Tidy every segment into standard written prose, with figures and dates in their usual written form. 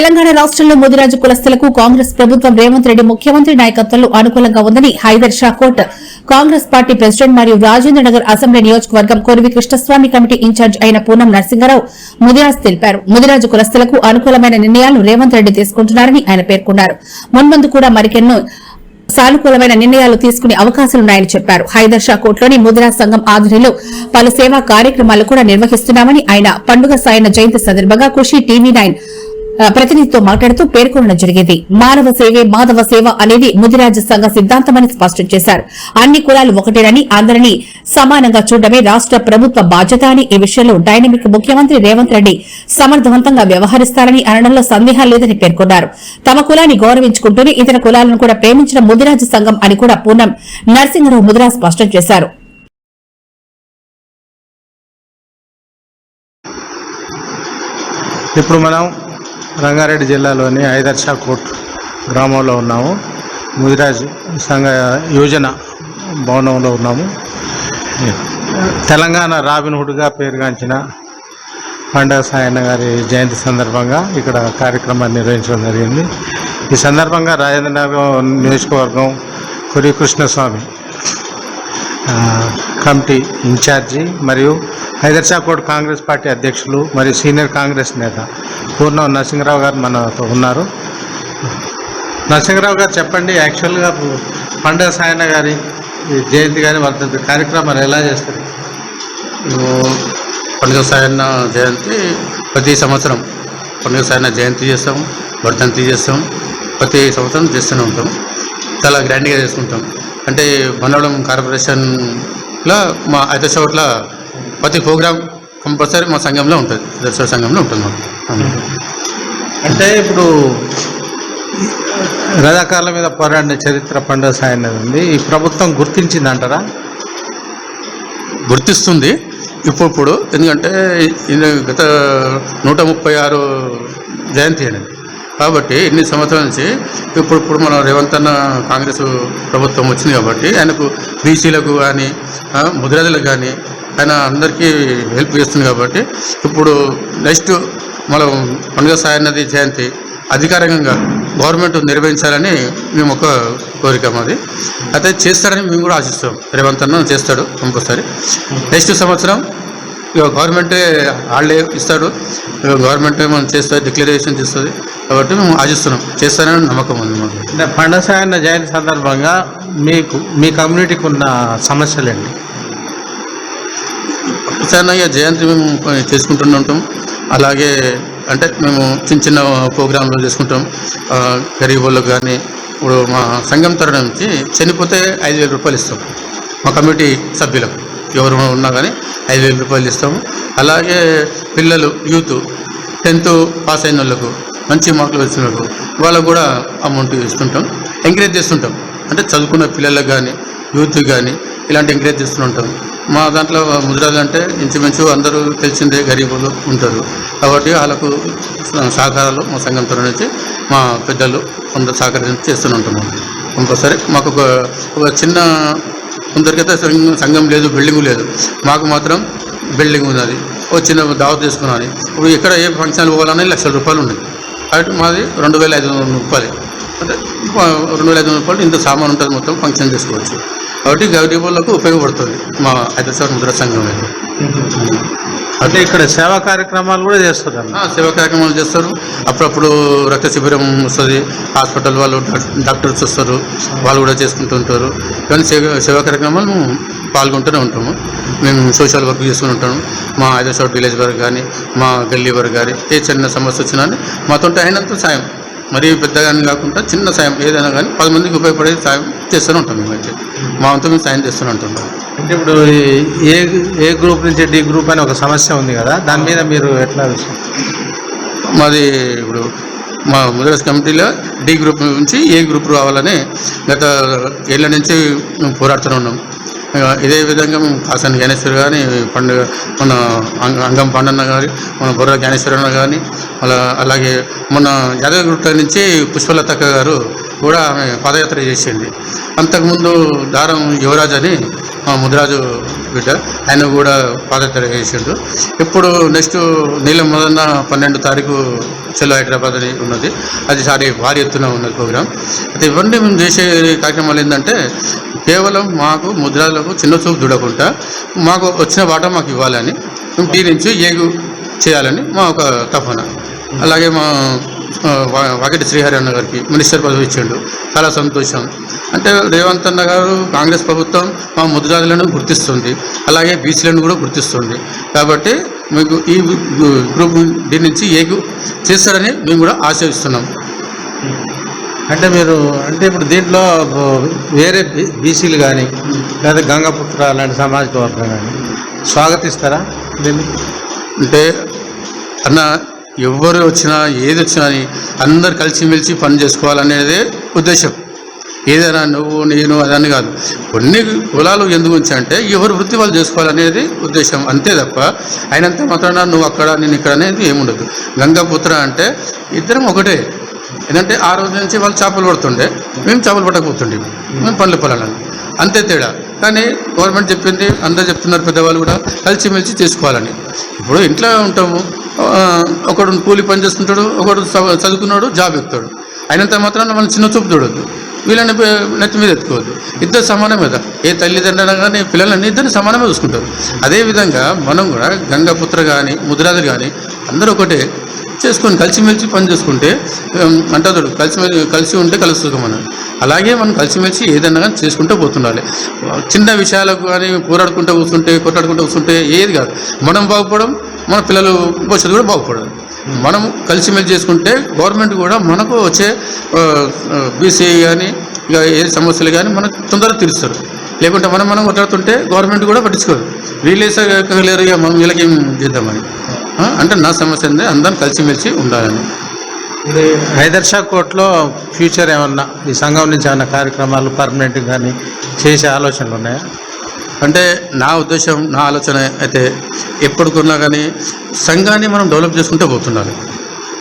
తెలంగాణ రాష్ట్రంలో ముదిరాజు కులస్తులకు కాంగ్రెస్ ప్రభుత్వం రేవంత్ రెడ్డి ముఖ్యమంత్రి నాయకత్వంలో అనుకూలంగా ఉందని హైదర్ షా కోట్ కాంగ్రెస్ పార్టీ ప్రెసిడెంట్ మరియు రాజేంద్రనగర్ అసెంబ్లీ నియోజకవర్గం కొరివి కృష్ణస్వామి కమిటీ ఇన్ఛార్జ్ అయిన పూనం నరసింహారావు ముదిరాజ్ తెలిపారు. ముదిరాజు కులస్తులకు అనుకూలమైన నిర్ణయాలు రేవంత్ రెడ్డి తీసుకుంటున్నారని ఆయన పేర్కొన్నారు. మున్ముందు కూడా మరికెన్నో సానుకూలమైన నిర్ణయాలు తీసుకునే అవకాశాలున్నాయని చెప్పారు. హైదర్ షా కోట్లోని ముదిరాజ్ సంఘం ఆధ్వర్యంలో పలు సేవా కార్యక్రమాలు కూడా నిర్వహిస్తున్నామని ఆయన పండుగ సాయన జయంతి సందర్భంగా కృషి టీవీ9 ప్రతినిధితో మాట్లాడుతూ పేర్కొనడం జరిగింది. మానవ సేవే మాధవ సేవ అనేది ముదిరాజు సంఘ సిద్ధాంతమని స్పష్టం చేశారు. అన్ని కులాలు ఒకటేనని అందరినీ సమానంగా చూడడమే రాష్ట ప్రభుత్వ బాధ్యత అని ఈ విషయంలో డైనమిక్ ముఖ్యమంత్రి రేవంత్ రెడ్డి సమర్థవంతంగా వ్యవహరిస్తారని అనడంలో సందేహం లేదని పేర్కొన్నారు. తమ కులాన్ని గౌరవించుకుంటూనే ఇతర కులాలను కూడా ప్రేమించిన ముదిరాజు సంఘం అని కూడా పూనం నరసింహారావు ముదిరాజ్ స్పష్టం చేశారు. ఇప్పుడు మనం రంగారెడ్డి జిల్లాలోని హైదర్ షా కోట్ గ్రామంలో ఉన్నాము. ముదిరాజ్ సంఘ యోజన భవనంలో ఉన్నాము. తెలంగాణ రాబిన్హుడ్గా పేరుగాంచిన పండుగ సాయన్న గారి జయంతి సందర్భంగా ఇక్కడ కార్యక్రమాన్ని నిర్వహించడం జరిగింది. ఈ సందర్భంగా రాజేంద్రనగర్ నియోజకవర్గం కొరివి కృష్ణస్వామి కమిటీ ఇన్ఛార్జి మరియు హైదర్ షా కోట్ కాంగ్రెస్ పార్టీ అధ్యక్షులు మరియు సీనియర్ కాంగ్రెస్ నేత పూర్ణం నరసింహారావు గారు మనతో ఉన్నారు. నరసింహారావు గారు చెప్పండి, యాక్చువల్గా పండుగ సాయన్న గారి జయంతి గారి వర్ధంతి కార్యక్రమాలు ఎలా చేస్తారు? పండుగ సాయన్న జయంతి ప్రతి సంవత్సరం పండుగ సాయన్న జయంతి చేస్తాం, వర్ధంతి చేస్తాం. ప్రతి సంవత్సరం చేస్తూనే ఉంటాం. చాలా గ్రాండ్గా చేసుకుంటాం. అంటే మనవడం కార్పొరేషన్లో మా హైదర్ షా కోట్ల ప్రతి ప్రోగ్రాం కంపల్సరీ మా సంఘంలో ఉంటుంది, హైదర్ షా సంఘంలో ఉంటుంది. అంటే ఇప్పుడు రజాకార్ల మీద పోరాడిన చరిత్ర పండుగ సాయన్నది ఉంది. ఈ ప్రభుత్వం గుర్తించిందంటారా? గుర్తిస్తుంది ఇప్పుడు. ఎందుకంటే గత 136 జయంతి అనేది కాబట్టి ఇన్ని సంవత్సరాల నుంచి ఇప్పుడు మన రేవంత్ అన్న కాంగ్రెస్ ప్రభుత్వం వచ్చింది కాబట్టి ఆయనకు బీసీలకు కానీ ముదిరాజులకు కానీ ఆయన అందరికీ హెల్ప్ చేస్తుంది. కాబట్టి ఇప్పుడు నెక్స్ట్ మనం పండుగ సాయన్నది జయంతి అధికారికంగా గవర్నమెంట్ నిర్వహించాలని మేము ఒక కోరిక మాది. అయితే చేస్తారని మేము కూడా ఆశిస్తాం. రేవంత్ అన్న చేస్తాడు కంపల్సరీ. నెక్స్ట్ సంవత్సరం ఇక గవర్నమెంటే హాలిడే ఇస్తాడు, గవర్నమెంటే మనం చేస్తుంది, డిక్లరేషన్ చేస్తుంది. కాబట్టి మేము ఆశిస్తున్నాం, చేస్తారని నమ్మకం ఉంది మాకు. పండుగ సాయన్న జయంతి సందర్భంగా మీ కమ్యూనిటీకి ఉన్న సమస్యలు ఏంటి? సాయన్నయ్య జయంతి మేము చేసుకుంటూనే ఉంటాం. అలాగే అంటే మేము చిన్న చిన్న ప్రోగ్రాంలు చేసుకుంటాం. గరీబ్ వాళ్ళకు కానీ ఇప్పుడు మా సంఘం తరఫు నుంచి చనిపోతే 5,000 రూపాయలు ఇస్తాం మా కమ్యూనిటీ సభ్యులకు. ఎవరు ఉన్నా కానీ 5,000 రూపాయలు ఇస్తాము. అలాగే పిల్లలు యూత్ 10th పాస్ అయిన వాళ్ళకు మంచి మార్కులు వచ్చిన వాళ్ళకు వాళ్ళకు కూడా అమౌంట్ ఇస్తుంటాం. ఎంకరేజ్ చేస్తుంటాం. అంటే చదువుకున్న పిల్లలకు కానీ యూత్ కానీ ఇలాంటి ఎంకరేజ్ చేస్తుంటాం. మా దాంట్లో ముదిరాజు అంటే ఇంచుమించు అందరూ తెలిసిందే గరీబులు ఉంటారు. కాబట్టి వాళ్ళకు సహకారాలు మా సంఘం తరఫు నుంచి మా పెద్దలు అందరూ సహకరించి చేస్తూనే ఉంటాము. కంపల్సరీ మాకు ఒక చిన్న కొందరికైతే సంఘం లేదు, బిల్డింగ్ లేదు. మాకు మాత్రం బిల్డింగ్ ఉన్నది. ఒక చిన్న దావత్ చేసుకున్నది. ఇప్పుడు ఎక్కడ ఏ ఫంక్షన్లు పోవాలన్నా 1,00,000 రూపాయలు ఉన్నాయి. కాబట్టి మాది 2,500 రూపాయలు. అంటే 2,500 రూపాయలు ఇంత సామాన్ ఉంటుంది, మొత్తం ఫంక్షన్ చేసుకోవచ్చు. కాబట్టి గరీబులకు ఉపయోగపడుతుంది మా హైదర్ షా ముదిరాజ్ సంఘం. అంటే ఇక్కడ సేవా కార్యక్రమాలు కూడా చేస్తారు. సేవా కార్యక్రమాలు చేస్తారు. అప్పుడప్పుడు రక్త శిబిరం వస్తుంది, హాస్పిటల్ వాళ్ళు డాక్టర్స్ వస్తారు, వాళ్ళు కూడా చేసుకుంటుంటారు. కానీ సేవా కార్యక్రమాలు పాల్గొంటూనే ఉంటాము. మేము సోషల్ వర్క్ చేసుకుని ఉంటాము. మా హైదర్ షా విలేజ్ వరకు కానీ మా గల్లీ వరకు కానీ ఏ చిన్న సమస్య వచ్చినా మాతో అయినంత సాయం, మరీ పెద్దగా కాకుండా చిన్న సాయం ఏదైనా కానీ 10 మందికి ఉపయోగపడే సాయం చేస్తూనే ఉంటాం. మేమైతే మా వంతు మేము సాయం చేస్తూనే ఉంటుంటాం. అంటే ఇప్పుడు ఏ గ్రూప్ నుంచి డి గ్రూప్ అని ఒక సమస్య ఉంది కదా, దాని మీద మీరు ఎట్లా? మాది ఇప్పుడు మా ముదిరాజ్ కమిటీలో డి గ్రూప్ నుంచి ఏ గ్రూప్ రావాలని గత ఏళ్ళ నుంచి మేము పోరాడుతూనే ఉన్నాం. ఇదే విధంగా మేము కాసాని జ్ఞానేశ్వర్ కానీ పండుగ మన అంగం పండన్న కానీ మన బొర్ర జ్ఞానేశ్వరన్న కానీ అలాగే మొన్న యాదగిరిగుట్ట నుంచి పుష్పలతక్క గారు కూడా ఆమె పాదయాత్ర చేసింది. అంతకుముందు దారం యువరాజ్ అని మా ముదిరాజు బిడ్డ, ఆయన కూడా పాదయాత్ర చేసిండు. ఇప్పుడు నెక్స్ట్ నీలం మొదన్న 12 తారీఖు చెల్లో హైదరాబాద్ అని ఉన్నది, అది భారీ ఎత్తున ఉన్నది ప్రోగ్రాం. అయితే ఇవన్నీ మేము చేసే కార్యక్రమాలు ఏంటంటే కేవలం మాకు ముద్రాలకు చిన్న చూపు చూడకుండా మాకు వచ్చిన వాటా మాకు ఇవ్వాలని, మేము టీ నుంచి ఏగు చేయాలని మా ఒక తపన. అలాగే మా వాకిటి శ్రీహరి అన్న గారికి మినిస్టర్ పదవి ఇచ్చిండు, చాలా సంతోషం. అంటే రేవంత్ అన్న గారు కాంగ్రెస్ ప్రభుత్వం మా ముద్రాలను గుర్తిస్తుంది, అలాగే బీసీలను కూడా గుర్తిస్తుంది. కాబట్టి మీకు ఈ గ్రూప్ దీని నుంచి ఏగు చేస్తారని మేము కూడా ఆశిస్తున్నాం. అంటే మీరు అంటే ఇప్పుడు దీంట్లో వేరే బీసీలు కానీ లేదా గంగపుత్ర లాంటి సామాజిక వర్గం కానీ స్వాగతిస్తారా దీన్ని? అంటే అన్న ఎవరు వచ్చినా ఏది వచ్చినా అందరు కలిసిమెలిసి పని చేసుకోవాలనేదే ఉద్దేశం. ఏదైనా నువ్వు నేను అదని కాదు. కొన్ని కులాలు ఎందుకు ఉంచాయంటే ఎవరు వృత్తి వాళ్ళు చేసుకోవాలనేది ఉద్దేశం, అంతే తప్ప అయినంత మాత్రాన నువ్వు అక్కడ నేను ఇక్కడ అనేది ఏముండదు. గంగాపుత్ర అంటే ఇద్దరం ఒకటే. ఎందుకంటే ఆ రోజు నుంచి వాళ్ళు చేపలు పడుతుండే, మేము చేపలు పట్టకపోతుండే, మేము పనులు పొలాలని, అంతే తేడా. కానీ గవర్నమెంట్ చెప్పింది, అందరూ చెప్తున్నారు పెద్దవాళ్ళు కూడా కలిసిమెలిసి చేసుకోవాలని. ఇప్పుడు ఇంట్లో ఉంటాము, ఒకడు కూలి పని చేసుకుంటాడు, ఒకడు చదువుకున్నాడు, జాబ్ ఎక్కుతాడు. అయినంత మాత్రాన మనం చిన్న చూపు చూడొద్దు, వీళ్ళని నెత్తి మీద ఎత్తుకోవద్దు. ఇద్దరు సమానమే కదా, ఏ తల్లిదండ్రులు కానీ పిల్లలని ఇద్దరిని సమానమే చూసుకుంటారు. అదేవిధంగా మనం కూడా గంగాపుత్ర కానీ ముదిరాజు కానీ అందరూ ఒకటే చేసుకొని కలిసిమెలిసి పని చేసుకుంటే అంటారు, కలిసి ఉంటే కలిసి సుఖం అన్నారు. అలాగే మనం కలిసిమెలిసి ఏదన్నా కానీ చేసుకుంటూ పోతుండాలి. చిన్న విషయాలకు కానీ పోరాడుకుంటూ కూర్చుంటే కొట్లాడుకుంటూ కూర్చుంటే ఏది కాదు. మనం బాగుపడడం, మన పిల్లలు భవిష్యత్తు కూడా బాగుపడదు. మనం కలిసిమెలిసి చేసుకుంటే గవర్నమెంట్ కూడా మనకు వచ్చే బీసీ కానీ ఇక ఏ సమస్యలు కానీ మనకు తొందరగా తీరుస్తారు. లేకుంటే మనం కొట్లాడుతుంటే గవర్నమెంట్ కూడా పట్టించుకోదు, వీళ్ళేసలేరు ఇక మనం వీళ్ళకి ఏం చేద్దామని. అంటే నా సమస్య అంటే అందరం కలిసిమెలిసి ఉండాలని. హైదర్షా కోర్టులో ఫ్యూచర్ ఏమన్నా ఈ సంఘం నుంచి ఏమన్నా కార్యక్రమాలు పర్మనెంట్ కానీ చేసే ఆలోచనలు ఉన్నాయా? అంటే నా ఉద్దేశం, నా ఆలోచన అయితే ఎప్పటికున్నా కానీ సంఘాన్ని మనం డెవలప్ చేసుకుంటూ పోతుండాలి,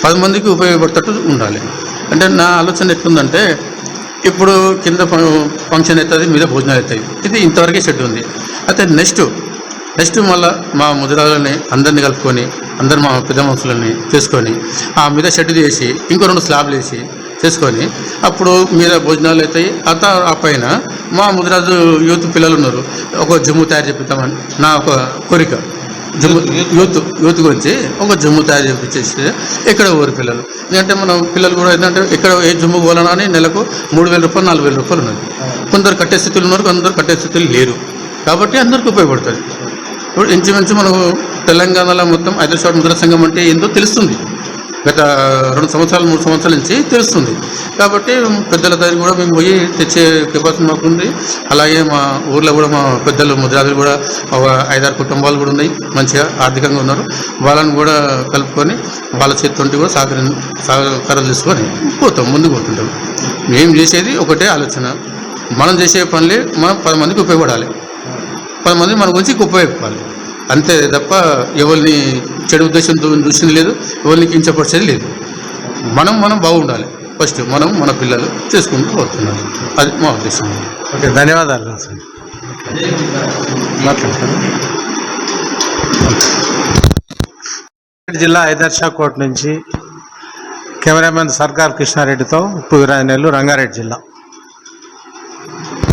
10 మందికి ఉపయోగపడేటట్టు ఉండాలి. అంటే నా ఆలోచన ఎట్లుందంటే ఇప్పుడు కింద ఫంక్షన్ అవుతుంది, మీద భోజనాలు అవుతాయి, ఇది ఇంతవరకే షెడ్ ఉంది. అయితే నెక్స్ట్ మళ్ళీ మా ముదిరాలని అందరినీ కలుపుకొని అందరు మా పెద్ద మనుషులని చేసుకొని ఆ మీద షెడ్ చేసి ఇంకో 2 స్లాబ్లు వేసి చేసుకొని అప్పుడు మీద భోజనాలు అవుతాయి. ఆ పైన మా ముదిరాజు యూత్ పిల్లలు ఉన్నారు, ఒక జమ్ము తయారు చేపిద్దామని నా ఒక కోరిక. యూత్ గురించి ఒక జమ్ము తయారు చేపించేస్తే ఇక్కడ ఊరి పిల్లలు, ఎందుకంటే మన పిల్లలు కూడా ఏంటంటే ఇక్కడ ఏ జమ్ము పోవాలన్నా అని నెలకు 3,000 రూపాయలు 4,000 రూపాయలు ఉన్నది. కొందరు కట్టే స్థితులు ఉన్నారు, కొందరు కట్టే స్థితులు లేరు. కాబట్టి అందరికీ ఉపయోగపడుతుంది. ఇప్పుడు ఇంచుమించు మనకు తెలంగాణలో మొత్తం హైదరాబాద్ ముద్రా సంఘం అంటే ఏందో తెలుస్తుంది, గత 2 సంవత్సరాలు 3 సంవత్సరాల నుంచి తెలుస్తుంది. కాబట్టి పెద్దల దగ్గర కూడా మేము పోయి తెచ్చే కెపాసిటీ మాకు ఉంది. అలాగే మా ఊర్లో కూడా మా పెద్దలు ముద్రాదులు కూడా ఒక 5-6 కుటుంబాలు కూడా ఉన్నాయి, మంచిగా ఆర్థికంగా ఉన్నారు. వాళ్ళని కూడా కలుపుకొని వాళ్ళ చేతితోటి కూడా సహకారం తీసుకొని ముందుకు పోతుంటాం. మేము చేసేది ఒకటే ఆలోచన, మనం చేసే పనులే మనం 10 మందికి ఉపయోగపడాలి, 10 మంది మన గురించి ఉపయోగపడాలి, అంతే తప్ప ఎవరిని చెడు ఉద్దేశంతో చూసింది లేదు, ఎవరిని కించపరిచేది లేదు. మనం బాగుండాలి, ఫస్ట్ మనం మన పిల్లలు చేసుకుంటూ పోతున్నారు, అది మా ఉద్దేశం. ఓకే, ధన్యవాదాలు సార్. జిల్లా హైదర్షా కోర్టు నుంచి కెమెరామెన్ సర్కార్ కృష్ణారెడ్డితో ఉప్పు వీరాంజనేయులు, రంగారెడ్డి జిల్లా.